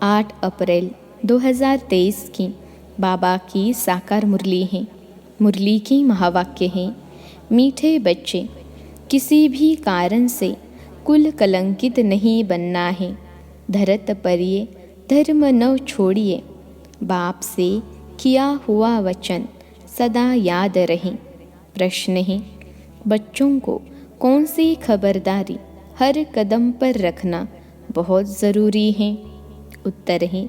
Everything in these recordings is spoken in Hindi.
8 अप्रैल 2023 की बाबा की साकार मुरली है। मुरली की महावाक्य है, मीठे बच्चे, किसी भी कारण से कुल कलंकित नहीं बनना है। धरत परिये धर्म न छोड़िए, बाप से किया हुआ वचन सदा याद रहे। प्रश्न है, बच्चों को कौन सी खबरदारी हर कदम पर रखना बहुत ज़रूरी है? उत्तर है,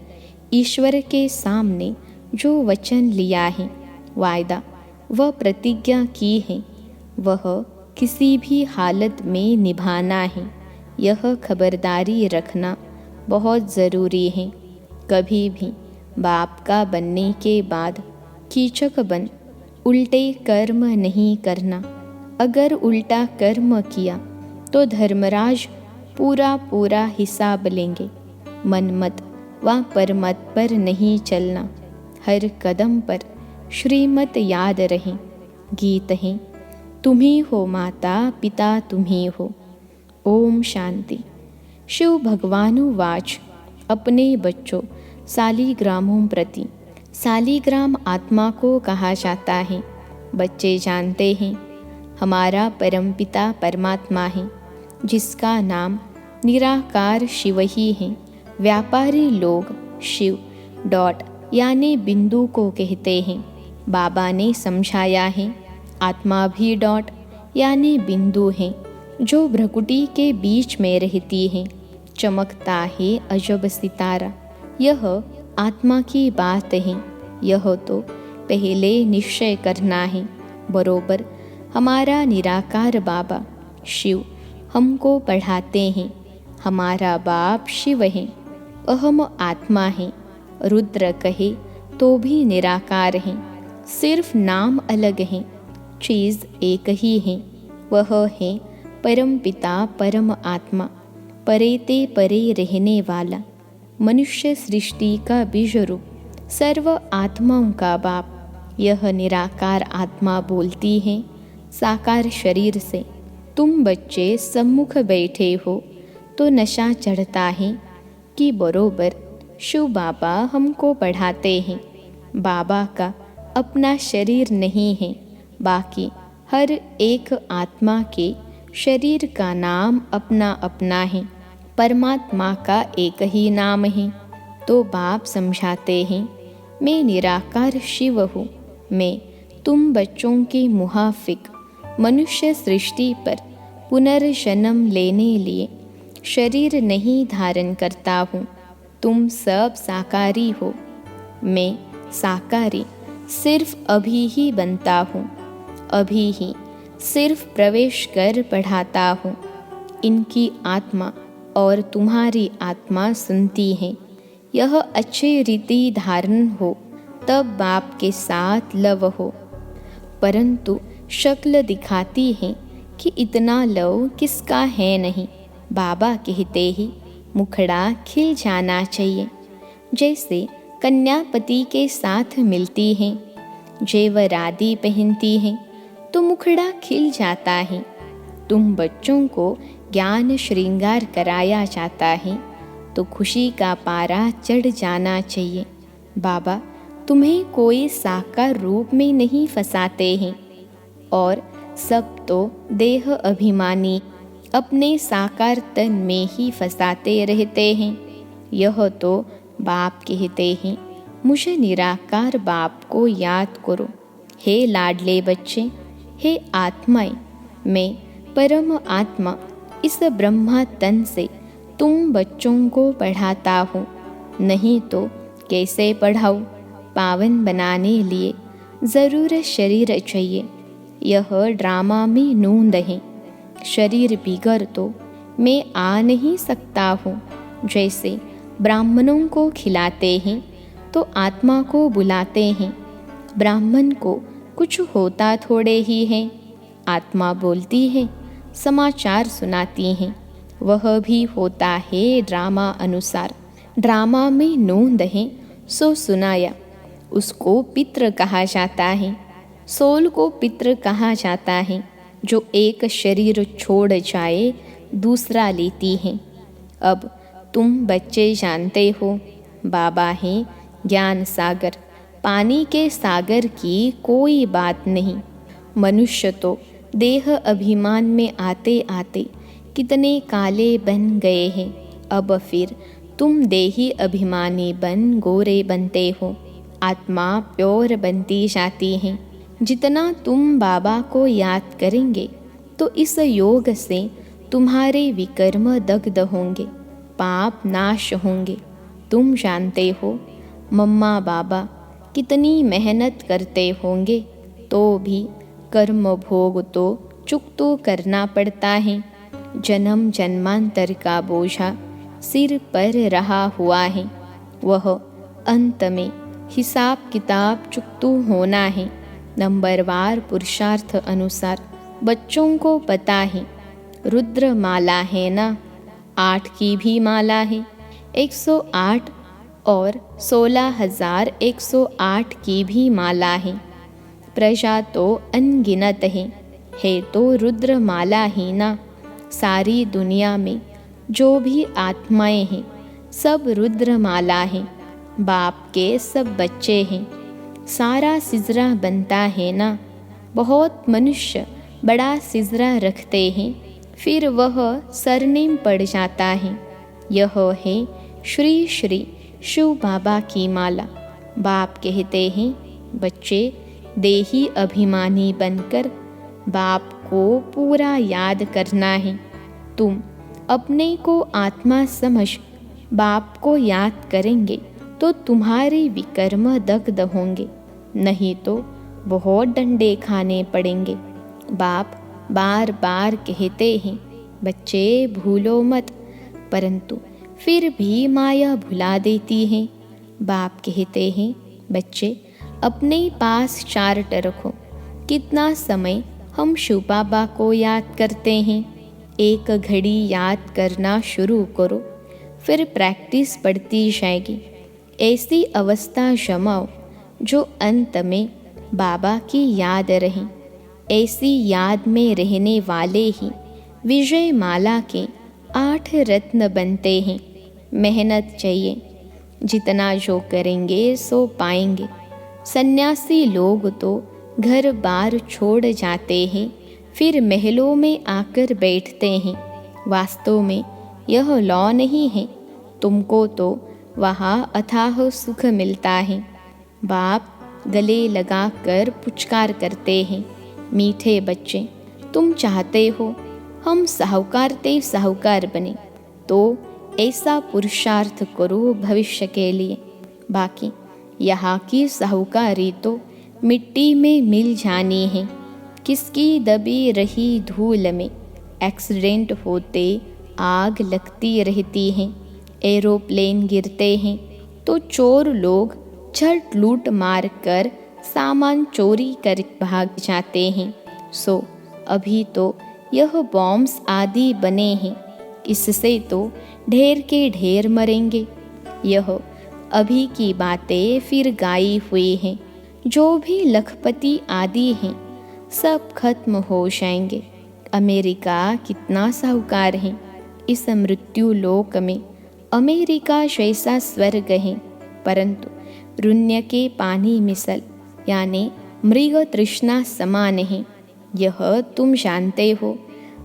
ईश्वर के सामने जो वचन लिया है, वायदा व प्रतिज्ञा की है, वह किसी भी हालत में निभाना है। यह खबरदारी रखना बहुत ज़रूरी है। कभी भी बाप का बनने के बाद कीचक बन उल्टे कर्म नहीं करना। अगर उल्टा कर्म किया तो धर्मराज पूरा हिसाब लेंगे। मनमत व परमत पर नहीं चलना। हर कदम पर श्रीमत याद रहे। गीत है, तुम्ही हो माता पिता तुम्ही हो। ओम शांति। शिव भगवानुवाच, अपने बच्चों सालिग्रामों प्रति। सालिग्राम आत्मा को कहा जाता है। बच्चे जानते हैं, हमारा परमपिता परमात्मा है, जिसका नाम निराकार शिव ही है। व्यापारी लोग शिव यानी बिंदु को कहते हैं। बाबा ने समझाया है, आत्मा भी यानी बिंदु है, जो भ्रकुटी के बीच में रहती है। चमकता है अजब सितारा, यह आत्मा की बात है। यह तो पहले निश्चय करना है। बरोबर हमारा निराकार बाबा शिव हमको पढ़ाते हैं। हमारा बाप शिव है, अहम आत्मा है। रुद्र कहे तो भी निराकार है, सिर्फ नाम अलग है, चीज़ एक ही है। वह है परम पिता परम आत्मा, परेते परे रहने वाला, मनुष्य सृष्टि का बीज रूप, सर्व आत्माओं का बाप। यह निराकार आत्मा बोलती है साकार शरीर से। तुम बच्चे सम्मुख बैठे हो तो नशा चढ़ता है कि बरोबर शिव बाबा हमको पढ़ाते हैं। बाबा का अपना शरीर नहीं है, बाकी हर एक आत्मा के शरीर का नाम अपना अपना है। परमात्मा का एक ही नाम है। तो बाप समझाते हैं, मैं निराकार शिव हूँ। मैं तुम बच्चों के मुहाफिक मनुष्य सृष्टि पर पुनर्जन्म लेने लिए शरीर नहीं धारण करता हूँ। तुम सब साकारी हो, मैं साकारी सिर्फ अभी ही बनता हूँ, अभी ही सिर्फ प्रवेश कर पढ़ाता हूँ। इनकी आत्मा और तुम्हारी आत्मा सुनती है। यह अच्छी रीति धारण हो तब बाप के साथ लव हो, परंतु शक्ल दिखाती है कि इतना लव किसका है नहीं। बाबा कहते ही मुखड़ा खिल जाना चाहिए, जैसे कन्यापति के साथ मिलती हैं, जेवर आदि पहनती हैं तो मुखड़ा खिल जाता है। तुम बच्चों को ज्ञान श्रृंगार कराया जाता है तो खुशी का पारा चढ़ जाना चाहिए। बाबा तुम्हें कोई साकार रूप में नहीं फंसाते हैं, और सब तो देह अभिमानी अपने साकार तन में ही फंसाते रहते हैं। यह तो बाप कहते हैं, मुझे निराकार बाप को याद करो। हे लाडले बच्चे, हे आत्माएं, मैं परम आत्मा इस ब्रह्मा तन से तुम बच्चों को पढ़ाता हूँ। नहीं तो कैसे पढ़ाऊँ? पावन बनाने लिए ज़रूर शरीर चाहिए। यह ड्रामा में नूंद है। शरीर बिगड़ तो मैं आ नहीं सकता हूँ। जैसे ब्राह्मणों को खिलाते हैं तो आत्मा को बुलाते हैं। ब्राह्मण को कुछ होता थोड़े ही है। आत्मा बोलती है, समाचार सुनाती हैं, वह भी होता है ड्रामा अनुसार। ड्रामा में नूंद है सो सुनाया, उसको पितृ कहा जाता है। सोल को पितृ कहा जाता है, जो एक शरीर छोड़ जाए दूसरा लेती है। अब तुम बच्चे जानते हो, बाबा हैं ज्ञान सागर। पानी के सागर की कोई बात नहीं। मनुष्य तो देह अभिमान में आते आते कितने काले बन गए हैं। अब फिर तुम देही अभिमानी बन गोरे बनते हो। आत्मा प्योर बनती जाती है। जितना तुम बाबा को याद करेंगे तो इस योग से तुम्हारे विकर्म दग्ध होंगे, पाप नाश होंगे। तुम जानते हो मम्मा बाबा कितनी मेहनत करते होंगे, तो भी कर्म भोग तो चुकतो करना पड़ता है। जन्म जन्मांतर का बोझा सिर पर रहा हुआ है। वह अंत में हिसाब किताब चुकतू होना है। नंबरवार पुरुषार्थ अनुसार बच्चों को पता है रुद्र माला है ना, 8 की भी माला है। 108 और 16,108 की भी माला है। प्रजा तो अनगिनत है तो रुद्र माला ही ना। सारी दुनिया में जो भी आत्माएं हैं सब रुद्र माला हैं। बाप के सब बच्चे हैं। सारा सिजरा बनता है ना। बहुत मनुष्य बड़ा सिजरा रखते हैं, फिर वह सरनेम पड़ जाता है। यह है श्री श्री शिव बाबा की माला। बाप कहते हैं बच्चे देही अभिमानी बनकर बाप को पूरा याद करना है। तुम अपने को आत्मा समझ बाप को याद करेंगे तो तुम्हारे विकर्म दग्ध होंगे, नहीं तो बहुत डंडे खाने पड़ेंगे। बाप बार बार कहते हैं बच्चे भूलो मत, परंतु फिर भी माया भुला देती है। बाप कहते हैं बच्चे अपने पास चार्ट रखो। कितना समय हम शिव बाबा को याद करते हैं। एक घड़ी याद करना शुरू करो, फिर प्रैक्टिस बढ़ती जाएगी। ऐसी अवस्था जमाओ जो अंत में बाबा की याद रहे। ऐसी याद में रहने वाले ही विजय माला के 8 रत्न बनते हैं। मेहनत चाहिए, जितना जो करेंगे सो पाएंगे। सन्यासी लोग तो घर बार छोड़ जाते हैं, फिर महलों में आकर बैठते हैं। वास्तव में यह लॉ नहीं है। तुमको तो वहाँ अथाह सुख मिलता है। बाप गले लगाकर पुचकार करते हैं मीठे बच्चे, तुम चाहते हो हम साहूकार ते साहूकार बने, तो ऐसा पुरुषार्थ करो भविष्य के लिए। बाकी यहाँ की साहूकारी तो मिट्टी में मिल जानी है। किसकी दबी रही धूल में एक्सीडेंट होते आग लगती रहती है। एरोप्लेन गिरते हैं तो चोर लोग झट लूट मार कर सामान चोरी कर भाग जाते हैं। सो अभी तो यह बॉम्ब्स आदि बने हैं, इससे तो ढेर के ढेर मरेंगे। यह अभी की बातें फिर गाई हुई हैं। जो भी लखपति आदि हैं सब खत्म हो जाएंगे। अमेरिका कितना साहूकार है। इस मृत्यु लोक में अमेरिका जैसा स्वर्ग है, परंतु रुण्य के पानी मिसल यानी मृग तृष्णा समान है। यह तुम जानते हो,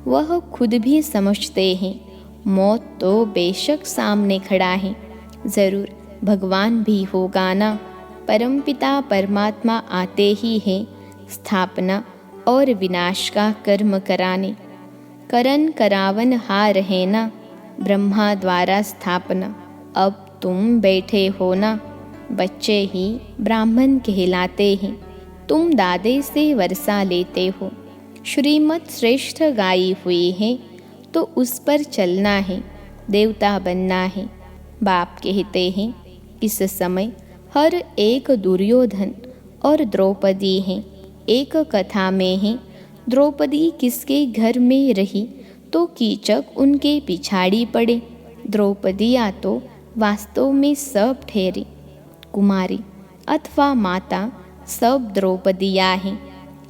वह खुद भी समझते हैं। मौत तो बेशक सामने खड़ा है, ज़रूर भगवान भी होगा ना। परमपिता परमात्मा आते ही हैं स्थापना और विनाश का कर्म कराने। करन करावन हार है ना, ब्रह्मा द्वारा स्थापना। अब तुम बैठे हो ना, बच्चे ही ब्राह्मण कहलाते हैं। तुम दादे से वर्षा लेते हो। श्रीमत श्रेष्ठ गाई हुई है तो उस पर चलना है, देवता बनना है। बाप कहते हैं इस समय हर एक दुर्योधन और द्रौपदी हैं। एक कथा में है द्रौपदी किसके घर में रही तो कीचक उनके पिछाड़ी पड़े। द्रौपदियाँ तो वास्तव में सब ठहरी। कुमारी अथवा माता सब द्रौपदियाँ हैं।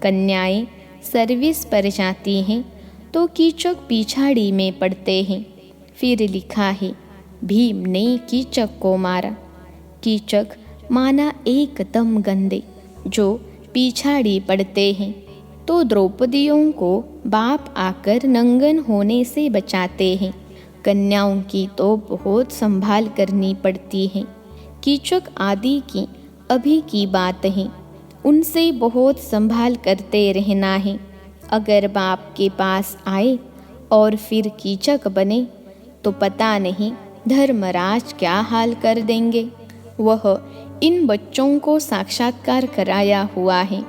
कन्याएं सर्विस पर जाती हैं तो कीचक पिछाड़ी में पड़ते हैं। फिर लिखा है भीम ने कीचक को मारा। कीचक माना एकदम गंदे जो पिछाड़ी पड़ते हैं, तो द्रौपदियों को बाप आकर नंगन होने से बचाते हैं। कन्याओं की तो बहुत संभाल करनी पड़ती है। कीचक आदि की अभी की बात है, उनसे बहुत संभाल करते रहना है। अगर बाप के पास आए और फिर कीचक बने तो पता नहीं धर्मराज क्या हाल कर देंगे। वह इन बच्चों को साक्षात्कार कराया हुआ है,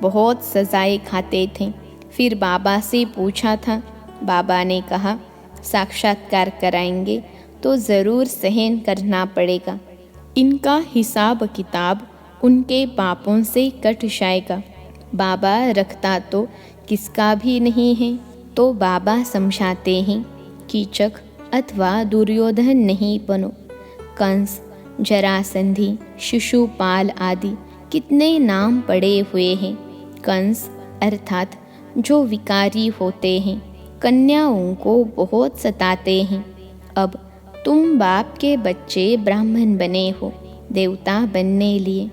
बहुत सजाएं खाते थे। फिर बाबा से पूछा था, बाबा ने कहा साक्षात्कार कराएंगे तो ज़रूर सहन करना पड़ेगा। इनका हिसाब किताब उनके पापों से कट जाएगा। बाबा रखता तो किसका भी नहीं है, तो बाबा समझाते हैं कीचक अथवा दुर्योधन नहीं बनो। कंस, जरासंधि, शिशुपाल आदि कितने नाम पड़े हुए हैं। कंस अर्थात जो विकारी होते हैं, कन्याओं को बहुत सताते हैं। अब तुम बाप के बच्चे ब्राह्मण बने हो देवता बनने लिए,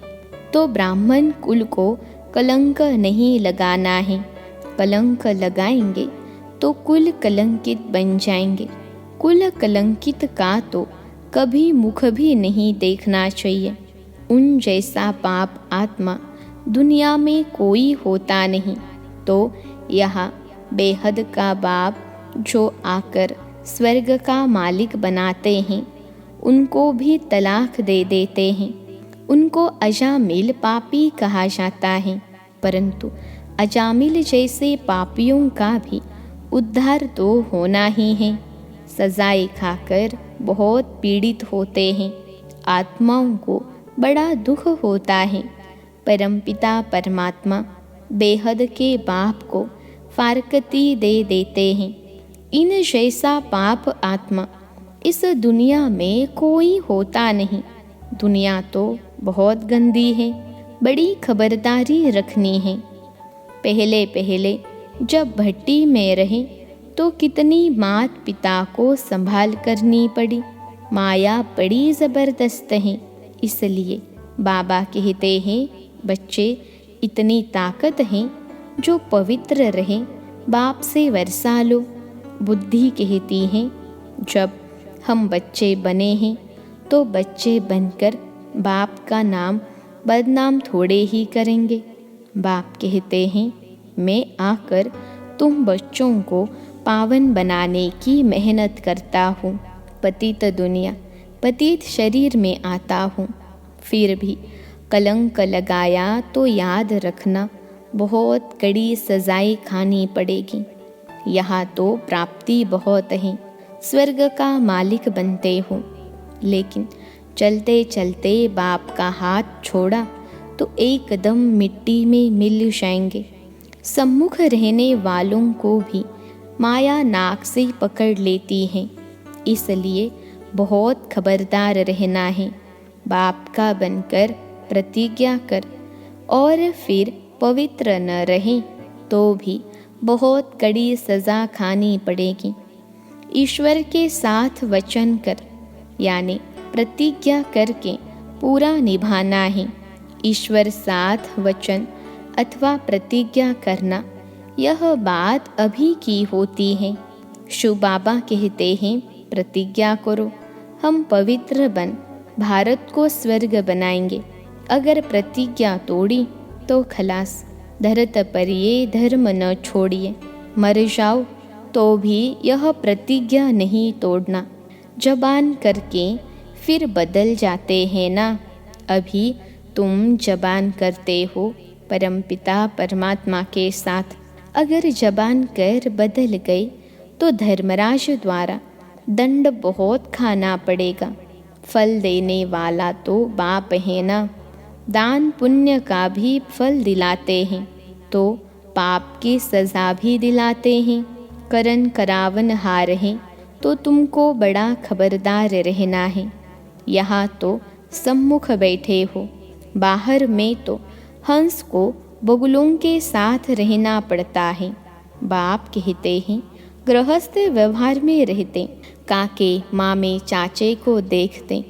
तो ब्राह्मण कुल को कलंक नहीं लगाना है। कलंक लगाएंगे तो कुल कलंकित बन जाएंगे। कुल कलंकित का तो कभी मुख भी नहीं देखना चाहिए। उन जैसा पाप आत्मा दुनिया में कोई होता नहीं। तो यहाँ बेहद का बाप जो आकर स्वर्ग का मालिक बनाते हैं, उनको भी तलाक दे देते हैं। उनको अजामिल पापी कहा जाता है, परंतु अजामिल जैसे पापियों का भी उद्धार तो होना ही है। सजाएं खाकर बहुत पीड़ित होते हैं, आत्माओं को बड़ा दुख होता है। परमपिता परमात्मा बेहद के बाप को फारकती दे देते हैं। इन जैसा पाप आत्मा इस दुनिया में कोई होता नहीं। दुनिया तो बहुत गंदी है, बड़ी खबरदारी रखनी है। पहले पहले जब भट्टी में रहे तो कितनी मात पिता को संभाल करनी पड़ी। माया बड़ी ज़बरदस्त है, इसलिए बाबा कहते हैं बच्चे इतनी ताकत है जो पवित्र रहे बाप से वर्षा लो। बुद्धि कहती है जब हम बच्चे बने हैं तो बच्चे बनकर बाप का नाम बदनाम थोड़े ही करेंगे। बाप कहते हैं मैं आकर तुम बच्चों को पावन बनाने की मेहनत करता हूँ। पतित दुनिया पतित शरीर में आता हूँ। फिर भी कलंक लगाया तो याद रखना बहुत कड़ी सजाएं खानी पड़ेगी। यहाँ तो प्राप्ति बहुत है, स्वर्ग का मालिक बनते हो। लेकिन चलते चलते बाप का हाथ छोड़ा तो एकदम मिट्टी में मिल जाएंगे। सम्मुख रहने वालों को भी माया नाक से पकड़ लेती है, इसलिए बहुत खबरदार रहना है। बाप का बनकर प्रतिज्ञा कर और फिर पवित्र न रहे तो भी बहुत कड़ी सज़ा खानी पड़ेगी। ईश्वर के साथ वचन कर यानी प्रतिज्ञा करके पूरा निभाना है। ईश्वर साथ वचन अथवा प्रतिज्ञा करना यह बात अभी की होती है। शिव बाबा कहते हैं प्रतिज्ञा करो, हम पवित्र बन भारत को स्वर्ग बनाएंगे। अगर प्रतिज्ञा तोड़ी तो खलास, धरत पर ये धर्म न छोड़िए। मर जाओ तो भी यह प्रतिज्ञा नहीं तोड़ना। जबान करके फिर बदल जाते हैं ना। अभी तुम जबान करते हो परमपिता परमात्मा के साथ, अगर जबान कर बदल गई तो धर्मराज द्वारा दंड बहुत खाना पड़ेगा। फल देने वाला तो बाप है ना। दान पुण्य का भी फल दिलाते हैं तो पाप की सज़ा भी दिलाते हैं। करन करावन हार है तो तुमको बड़ा खबरदार रहना है। यहाँ तो सम्मुख बैठे हो, बाहर में तो हंस को बगुलों के साथ रहना पड़ता है। बाप कहते हैं गृहस्थ व्यवहार में रहते, काके मामे चाचे को देखते,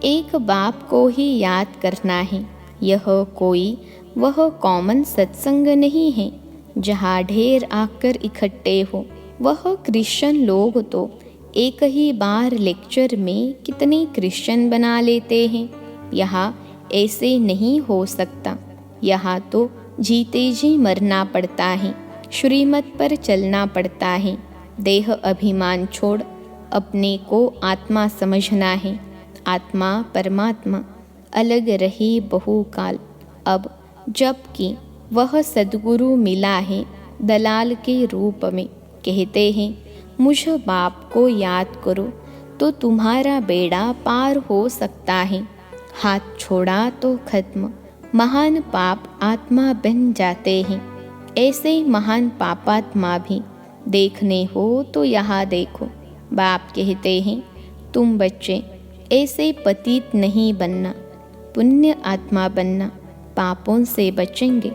एक बाप को ही याद करना है। यह कोई वह कॉमन सत्संग नहीं है जहाँ ढेर आकर इकट्ठे हो। वह क्रिश्चियन लोग तो एक ही बार लेक्चर में कितने क्रिश्चियन बना लेते हैं। यहाँ ऐसे नहीं हो सकता। यहाँ तो जीते जी मरना पड़ता है, श्रीमत पर चलना पड़ता है। देह अभिमान छोड़ अपने को आत्मा समझना है। आत्मा परमात्मा अलग रही बहुकाल। अब जबकि वह सद्गुरु मिला है दलाल के रूप में, कहते हैं मुझ बाप को याद करो तो तुम्हारा बेड़ा पार हो सकता है। हाथ छोड़ा तो खत्म, महान पाप आत्मा बन जाते हैं। ऐसे महान पापात्मा भी देखने हो तो यहाँ देखो। बाप कहते हैं तुम बच्चे ऐसे पतित नहीं बनना, पुण्य आत्मा बनना। पापों से बचेंगे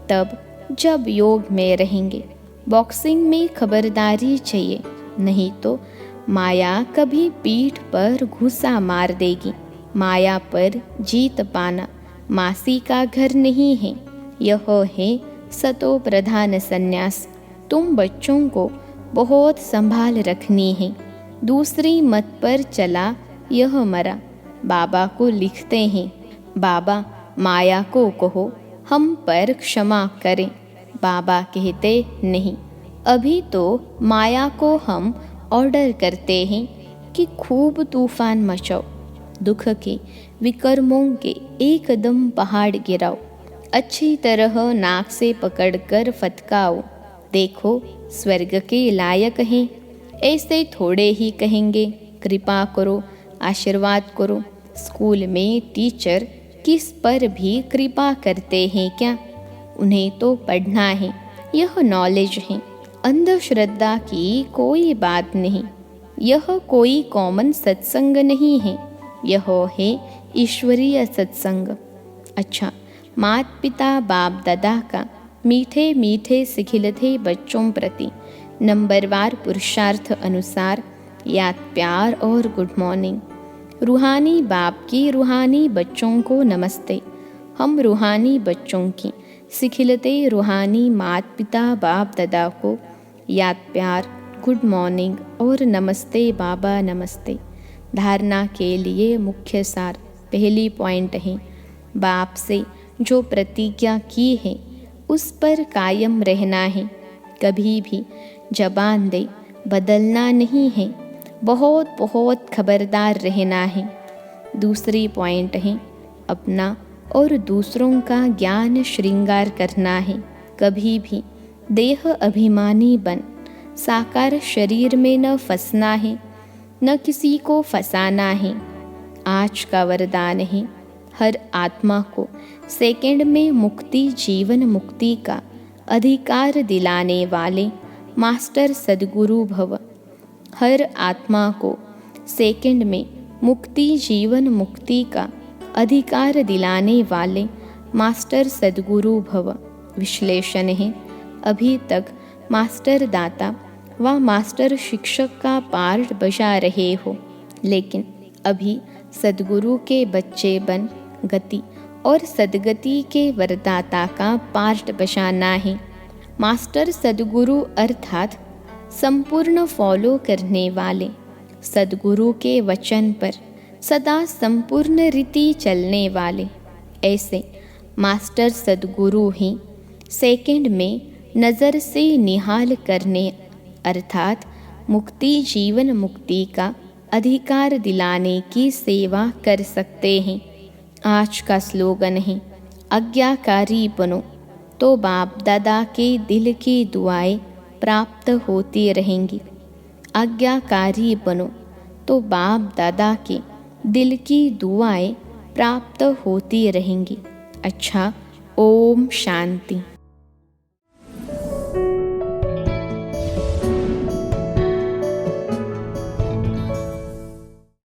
तब जब योग में रहेंगे। बॉक्सिंग में खबरदारी चाहिए, नहीं तो माया कभी पीठ पर घुसा मार देगी। माया पर जीत पाना मासी का घर नहीं है, यह है सतो प्रधान संन्यास। तुम बच्चों को बहुत संभाल रखनी है। दूसरी मत पर चला यह मरा। बाबा को लिखते हैं, बाबा माया को कहो हम पर क्षमा करें। बाबा कहते नहीं, अभी तो माया को हम ऑर्डर करते हैं कि खूब तूफान मचाओ, दुख के विकर्मों के एकदम पहाड़ गिराओ, अच्छी तरह नाक से पकड़कर फटकाओ। देखो स्वर्ग के लायक हैं। ऐसे थोड़े ही कहेंगे कृपा करो, आशीर्वाद करो। स्कूल में टीचर किस पर भी कृपा करते हैं क्या? उन्हें तो पढ़ना है, यह नॉलेज है। अंधश्रद्धा की कोई बात नहीं। यह कोई कॉमन सत्संग नहीं है, यह है ईश्वरीय सत्संग। अच्छा, माता पिता बाप दादा का मीठे मीठे सिखिलते बच्चों प्रति नंबरवार पुरुषार्थ अनुसार याद प्यार और गुड मॉर्निंग। रूहानी बाप की रूहानी बच्चों को नमस्ते। हम रूहानी बच्चों की सिखिलते रूहानी माता पिता बाप दादा को याद प्यार, गुड मॉर्निंग और नमस्ते बाबा नमस्ते। धारणा के लिए मुख्य सार पहली पॉइंट है, बाप से जो प्रतिज्ञा की है उस पर कायम रहना है। कभी भी जबान दे बदलना नहीं है। बहुत बहुत खबरदार रहना है। दूसरी पॉइंट है, अपना और दूसरों का ज्ञान श्रृंगार करना है। कभी भी देह अभिमानी बन साकार शरीर में न फंसना है, न किसी को फंसाना है। आज का वरदान है, हर आत्मा को सेकंड में मुक्ति जीवन मुक्ति का अधिकार दिलाने वाले मास्टर सद्गुरु भव। हर आत्मा को सेकंड में मुक्ति जीवन मुक्ति का अधिकार दिलाने वाले मास्टर सद्गुरु भव। विश्लेषण है, अभी तक मास्टर दाता व मास्टर शिक्षक का पार्ट बजा रहे हो, लेकिन अभी सद्गुरु के बच्चे बन गति और सद्गति के वरदाता का पार्ट बजाना है। मास्टर सद्गुरु अर्थात संपूर्ण फॉलो करने वाले, सद्गुरु के वचन पर सदा संपूर्ण रीति चलने वाले। ऐसे मास्टर सद्गुरु ही सेकंड में नज़र से निहाल करने अर्थात मुक्ति जीवन मुक्ति का अधिकार दिलाने की सेवा कर सकते हैं। आज का स्लोगन है, आज्ञाकारी बनो तो बाप दादा के दिल की दुआएं प्राप्त होती रहेंगी। आज्ञाकारी बनो तो बाप दादा के दिल की दुआएं प्राप्त होती रहेंगी। अच्छा, ओम शांति।